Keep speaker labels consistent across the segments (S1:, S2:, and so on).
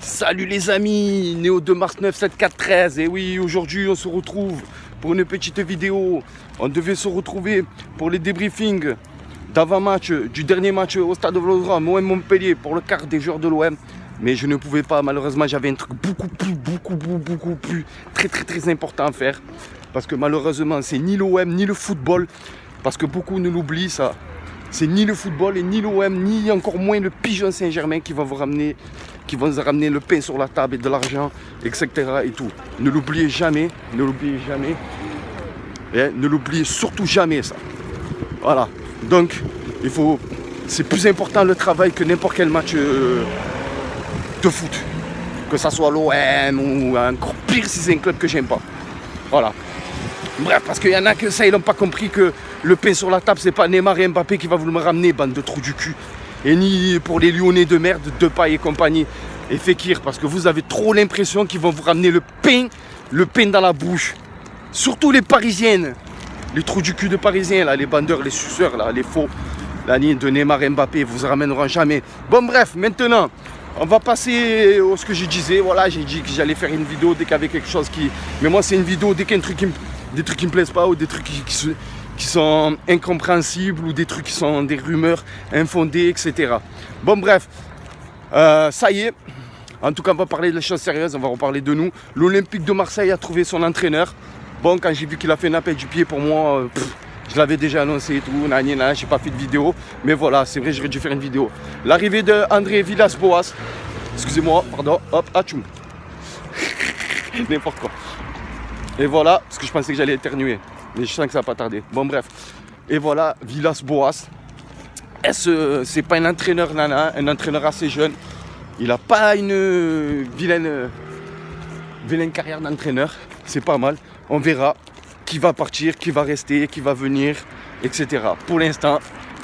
S1: Salut les amis, Néo 2 mars 97413. Et oui, aujourd'hui on se retrouve pour une petite vidéo. On devait se retrouver pour les débriefings d'avant-match du dernier match au Stade de Vélodrome, OM Montpellier, pour le quart des joueurs de l'OM. Mais je ne pouvais pas, malheureusement j'avais un truc beaucoup plus très important à faire. Parce que malheureusement c'est ni l'OM ni le football, parce que beaucoup ne l'oublient ça. C'est ni le football et ni l'OM, ni encore moins le Pigeon Saint-Germain qui va vous ramener le pain sur la table et de l'argent, etc. et tout. Ne l'oubliez jamais, ne l'oubliez jamais. Et ne l'oubliez surtout jamais ça. Voilà. Donc, c'est plus important le travail que n'importe quel match de foot. Que ça soit l'OM ou encore pire si c'est un club que j'aime pas. Voilà. Bref, parce qu'il y en a que ça, ils n'ont pas compris que le pain sur la table, c'est pas Neymar et Mbappé qui va vous le ramener, bande de trous du cul. Et ni pour les Lyonnais de merde, Depay et compagnie, et Fekir, parce que vous avez trop l'impression qu'ils vont vous ramener le pain dans la bouche. Surtout les Parisiennes, les trous du cul de Parisiens, là, les bandeurs, les suceurs, là, les faux. La ligne de Neymar et Mbappé vous ramèneront jamais. Bon bref, maintenant, on va passer à ce que je disais. Voilà, j'ai dit que j'allais faire une vidéo dès qu'il y avait quelque chose qui... Mais moi, c'est une vidéo dès qu'il y a des trucs qui me plaisent pas ou des trucs qui sont incompréhensibles ou des trucs qui sont des rumeurs infondées, etc. Bon bref, ça y est. En tout cas, on va parler de choses sérieuses, on va reparler de nous. L'Olympique de Marseille a trouvé son entraîneur. Bon, quand j'ai vu qu'il a fait un appel du pied, pour moi, je l'avais déjà annoncé et tout. J'ai pas fait de vidéo. Mais voilà, c'est vrai, j'aurais dû faire une vidéo. L'arrivée de André Villas-Boas. Excusez-moi, pardon. Hop, atchoum. N'importe quoi. Et voilà, parce que je pensais que j'allais éternuer. Mais je sens que ça va pas tarder. Bon bref. Et voilà, Villas-Boas. C'est pas un entraîneur nana, un entraîneur assez jeune. Il n'a pas une vilaine carrière d'entraîneur. C'est pas mal. On verra qui va partir, qui va rester, qui va venir, etc. Pour l'instant,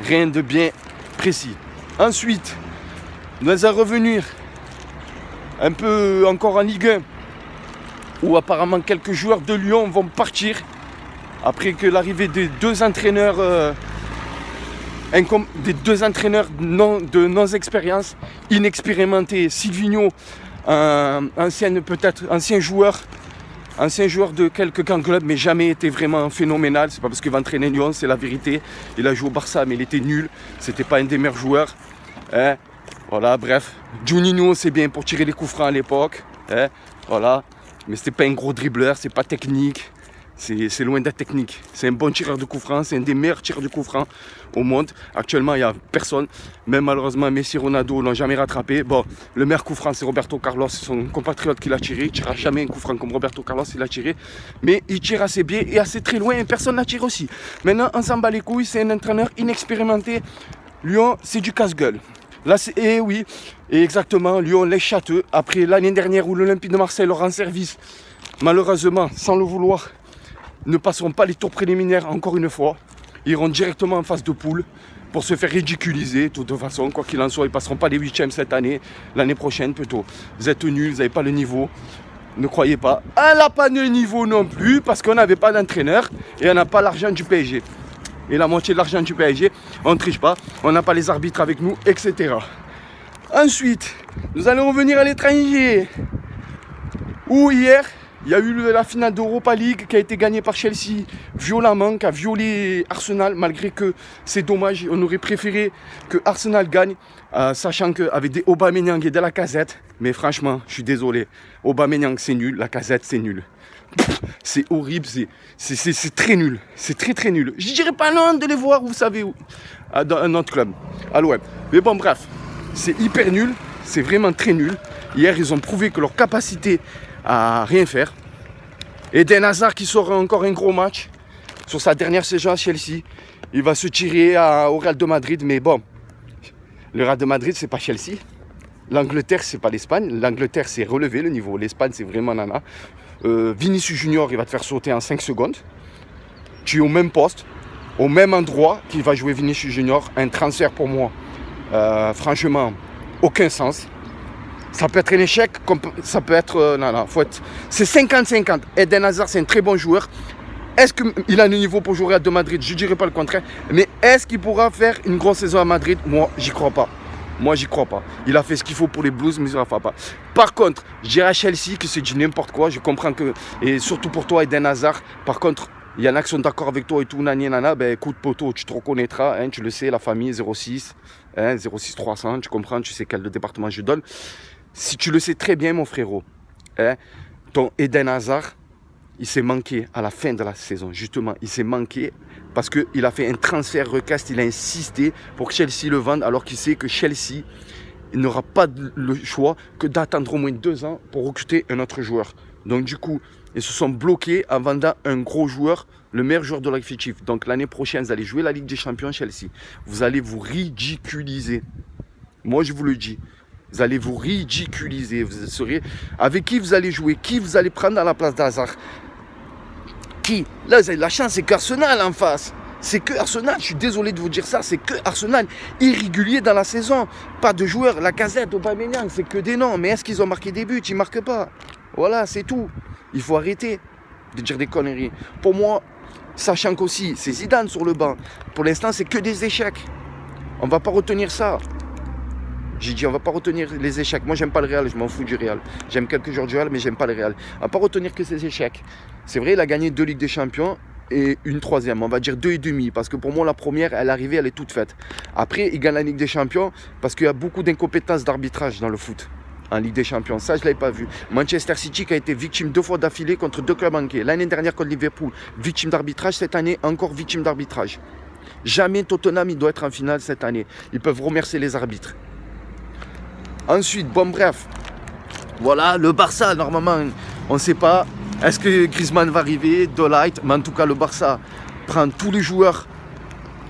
S1: rien de bien précis. Ensuite, nous allons revenir un peu encore en Ligue 1, où apparemment quelques joueurs de Lyon vont partir après que l'arrivée des deux entraîneurs de non-expérience, inexpérimentés. Silvino, ancien joueur de quelques grands clubs, mais jamais été vraiment phénoménal. C'est pas parce qu'il va entraîner Lyon, c'est la vérité. Il a joué au Barça, mais il était nul. C'était pas un des meilleurs joueurs. Voilà, bref. Juninho, c'est bien pour tirer les coups francs à l'époque. Voilà. Mais c'était pas un gros dribbleur, c'est pas technique. C'est loin d'être technique. C'est un bon tireur de coups francs, c'est un des meilleurs tireurs de coups francs au monde. Actuellement, il n'y a personne. Même malheureusement, Messi et Ronaldo ne l'ont jamais rattrapé. Bon, le meilleur coup franc, c'est Roberto Carlos, son compatriote qui l'a tiré. Il ne tirera jamais un coup franc comme Roberto Carlos, il l'a tiré. Mais il tire assez bien et assez très loin et personne ne la tire aussi. Maintenant, on s'en bat les couilles, c'est un entraîneur inexpérimenté. Lyon, c'est du casse-gueule. Là, oui, et exactement, Lyon les châteux. Après l'année dernière où l'Olympique de Marseille leur rend service, malheureusement, sans le vouloir, ne passeront pas les tours préliminaires encore une fois. Ils iront directement en phase de poule pour se faire ridiculiser. De toute façon, quoi qu'il en soit, ils ne passeront pas les 8e cette année, l'année prochaine plutôt. Vous êtes nuls, vous n'avez pas le niveau. Ne croyez pas. Elle n'a pas de niveau non plus parce qu'on n'avait pas d'entraîneur et on n'a pas l'argent du PSG. Et la moitié de l'argent du PSG, on ne triche pas, on n'a pas les arbitres avec nous, etc. Ensuite, nous allons revenir à l'étranger. Où hier, il y a eu la finale d'Europa League qui a été gagnée par Chelsea violemment, qui a violé Arsenal, malgré que c'est dommage. On aurait préféré que Arsenal gagne, sachant qu'avec des Aubameyang et de la Lacazette. Mais franchement, je suis désolé. Aubameyang, c'est nul. Lacazette, c'est nul. C'est horrible, c'est très nul. C'est très nul. Je dirais pas non de les voir, vous savez où, dans un autre club, à l'OM. Mais bon, bref, c'est hyper nul. C'est vraiment très nul. Hier, ils ont prouvé que leur capacité à rien faire. Eden Hazard qui sort encore un gros match sur sa dernière saison à Chelsea. Il va se tirer au Real de Madrid, mais bon, le Real de Madrid c'est pas Chelsea. L'Angleterre c'est pas l'Espagne. L'Angleterre c'est relevé le niveau. L'Espagne c'est vraiment nana. Vinicius Junior il va te faire sauter en 5 secondes. Tu es au même poste, au même endroit qu'il va jouer Vinicius Junior. Un transfert pour moi, franchement, aucun sens. Ça peut être un échec, comme ça peut être... c'est 50-50. Eden Hazard, c'est un très bon joueur. Est-ce qu'il a le niveau pour jouer à de Madrid? Je ne dirais pas le contraire. Mais est-ce qu'il pourra faire une grosse saison à Madrid? Moi, j'y crois pas. Moi, j'y crois pas. Il a fait ce qu'il faut pour les Blues, mais il ne le fera pas. Par contre, je dirais à Chelsea que c'est du n'importe quoi. Je comprends que, et surtout pour toi, Eden Hazard. Par contre, il y en a qui sont d'accord avec toi et tout, nani nana. Ben écoute, poto, tu te reconnaîtras. Hein, tu le sais, la famille 06, hein, 06 300. Tu comprends, tu sais quel département je donne. Si tu le sais très bien, mon frérot, hein, ton Eden Hazard, il s'est manqué à la fin de la saison. Justement, il s'est manqué parce qu'il a fait un transfert recast. Il a insisté pour que Chelsea le vende, alors qu'il sait que Chelsea n'aura pas le choix que d'attendre au moins 2 ans pour recruter un autre joueur. Donc du coup, ils se sont bloqués en vendant un gros joueur, le meilleur joueur de l'effectif. Donc l'année prochaine, vous allez jouer la Ligue des Champions Chelsea. Vous allez vous ridiculiser. Moi, je vous le dis. Vous allez vous ridiculiser. Vous serez... Avec qui vous allez jouer? Qui vous allez prendre à la place d'Hazard? Qui? Là, vous avez la chance, c'est qu'Arsenal en face. C'est que Arsenal, je suis désolé de vous dire ça, c'est que Arsenal, irrégulier dans la saison. Pas de joueurs, Lacazette, Aubameyang, c'est que des noms. Mais est-ce qu'ils ont marqué des buts? Ils ne marquent pas. Voilà, c'est tout. Il faut arrêter de dire des conneries. Pour moi, sachant qu'aussi, c'est Zidane sur le banc. Pour l'instant, c'est que des échecs. On ne va pas retenir ça. J'ai dit, on ne va pas retenir les échecs. Moi, j'aime pas le Real, je m'en fous du Real. J'aime quelques joueurs du Real, mais j'aime pas le Real. On ne va pas retenir que ces échecs. C'est vrai, il a gagné 2 Ligues des Champions et une 3e. On va dire 2,5. Parce que pour moi, la première, elle est arrivée, elle est toute faite. Après, il gagne la Ligue des Champions parce qu'il y a beaucoup d'incompétence d'arbitrage dans le foot. En Ligue des Champions, ça je ne l'avais pas vu. Manchester City qui a été victime 2 fois d'affilée contre 2 clubs manqués. L'année dernière contre Liverpool, victime d'arbitrage. Cette année, encore victime d'arbitrage. Jamais Tottenham, il doit être en finale cette année. Ils peuvent remercier les arbitres. Ensuite, bon bref, voilà, le Barça, normalement, on ne sait pas. Est-ce que Griezmann va arriver, De Ligt? Mais en tout cas, le Barça prend tous les joueurs,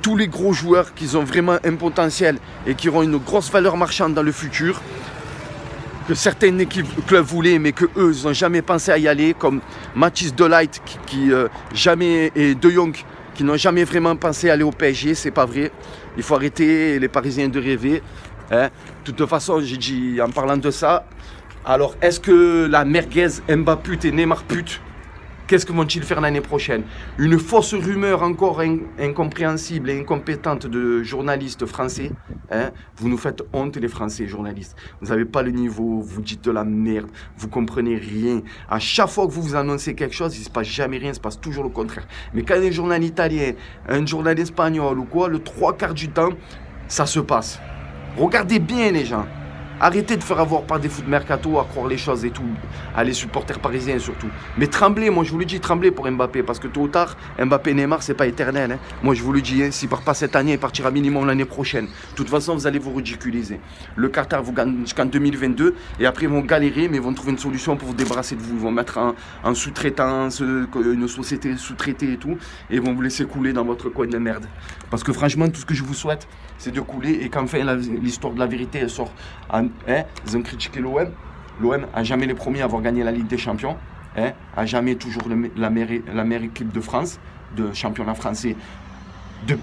S1: tous les gros joueurs qui ont vraiment un potentiel et qui auront une grosse valeur marchande dans le futur, que certaines équipes, clubs voulaient, mais qu'eux, ils n'ont jamais pensé à y aller, comme Matthijs De Ligt et De Jong, qui n'ont jamais vraiment pensé à aller au PSG, c'est pas vrai. Il faut arrêter les Parisiens de rêver. Hein. De toute façon, j'ai dit, en parlant de ça, alors est-ce que la merguez Mbappé et Neymar pute, qu'est-ce que vont-ils faire l'année prochaine? Une fausse rumeur encore incompréhensible et incompétente de journalistes français. Hein. Vous nous faites honte, les Français journalistes. Vous n'avez pas le niveau, vous dites de la merde, vous comprenez rien. À chaque fois que vous annoncez quelque chose, il ne se passe jamais rien, il se passe toujours le contraire. Mais quand un journal italien, un journal espagnol ou quoi, le 3/4 du temps, ça se passe. Regardez bien les gens. Arrêtez de faire avoir par des foot mercato à croire les choses et tout. À les supporters parisiens surtout. Mais tremblez, moi je vous le dis, tremblez pour Mbappé. Parce que tôt ou tard, Mbappé Neymar, c'est pas éternel. Hein. Moi je vous le dis, hein, s'il ne part pas cette année, il partira minimum l'année prochaine. De toute façon, vous allez vous ridiculiser. Le Qatar vous gagne jusqu'en 2022. Et après, ils vont galérer, mais ils vont trouver une solution pour vous débarrasser de vous. Ils vont mettre en sous-traitance, une société sous-traitée et tout. Et ils vont vous laisser couler dans votre coin de merde. Parce que franchement, tout ce que je vous souhaite, c'est de couler et qu'enfin l'histoire de la vérité elle sort. Ils ont critiqué l'OM. L'OM a jamais les premiers à avoir gagné la Ligue des Champions. A jamais toujours la meilleure équipe de France, de championnat français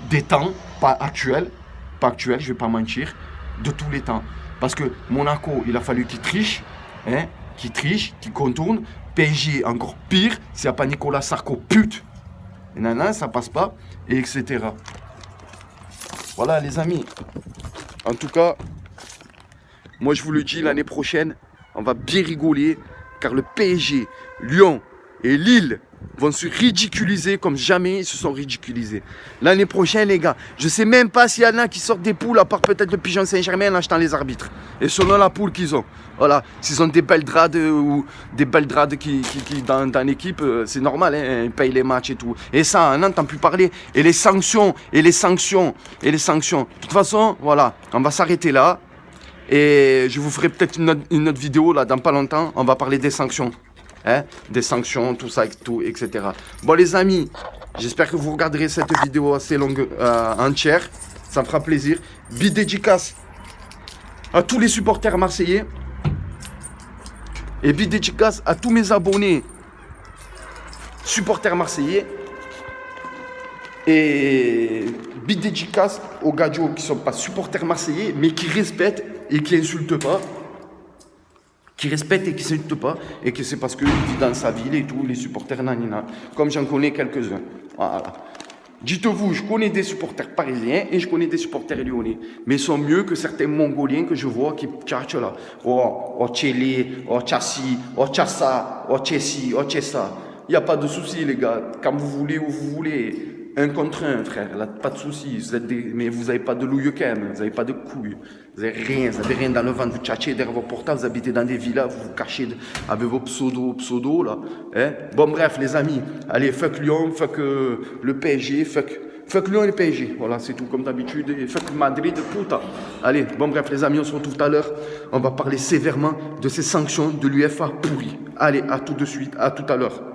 S1: des temps, pas actuel, je ne vais pas mentir, de tous les temps. Parce que Monaco, il a fallu qu'il triche, qu'il contourne. PSG, encore pire, s'il n'y a pas Nicolas Sarko, pute. Et nana, ça passe pas, et etc. Voilà les amis, en tout cas, moi je vous le dis, l'année prochaine, on va bien rigoler, car le PSG, Lyon et Lille vont se ridiculiser comme jamais ils se sont ridiculisés. L'année prochaine les gars, je ne sais même pas s'il y en a qui sortent des poules, à part peut-être le Pigeon Saint-Germain en achetant les arbitres. Et selon la poule qu'ils ont. Voilà, s'ils ont des belles drades ou des belles drades qui dans l'équipe, c'est normal, hein, ils payent les matchs et tout. Et ça, on n'entend plus parler. Et les sanctions. De toute façon, voilà, on va s'arrêter là. Et je vous ferai peut-être une autre vidéo là dans pas longtemps. On va parler des sanctions. Des sanctions, tout ça, tout, etc. Bon les amis, j'espère que vous regarderez cette vidéo assez longue entière. Ça me fera plaisir. Big dédicace à tous les supporters marseillais. Et big dédicace à tous mes abonnés supporters marseillais. Et big dédicace aux gadgets qui ne sont pas supporters marseillais, mais qui respectent et qui n'insultent pas. Qui respectent et qui ne s'insultent pas. Et que c'est parce qu'il vit dans sa ville et tout, les supporters nanina. Comme j'en connais quelques-uns. Voilà. Dites-vous, je connais des supporters parisiens et je connais des supporters lyonnais. Mais ils sont mieux que certains Mongoliens que je vois qui tchatchent là. Oh Tchélé, oh Tchassi, oh Tchassa, oh Tchessi, oh Tchessa. Il n'y a pas de souci, les gars. Quand vous voulez, où vous voulez. Un contre un, frère. Là, pas de souci. Mais vous n'avez pas de louilleux-kem, vous n'avez pas de couilles. Vous n'avez rien dans le ventre. Vous tchatchez derrière vos portables, vous habitez dans des villas, vous vous cachez avec vos pseudo là. Hein? Bon, bref, les amis. Allez, fuck Lyon, fuck le PSG, fuck Lyon et le PSG. Voilà, c'est tout comme d'habitude. Et fuck Madrid, putain. Allez, bon, bref, les amis, on se retrouve tout à l'heure. On va parler sévèrement de ces sanctions de l'UEFA pourries. Allez, à tout de suite, à tout à l'heure.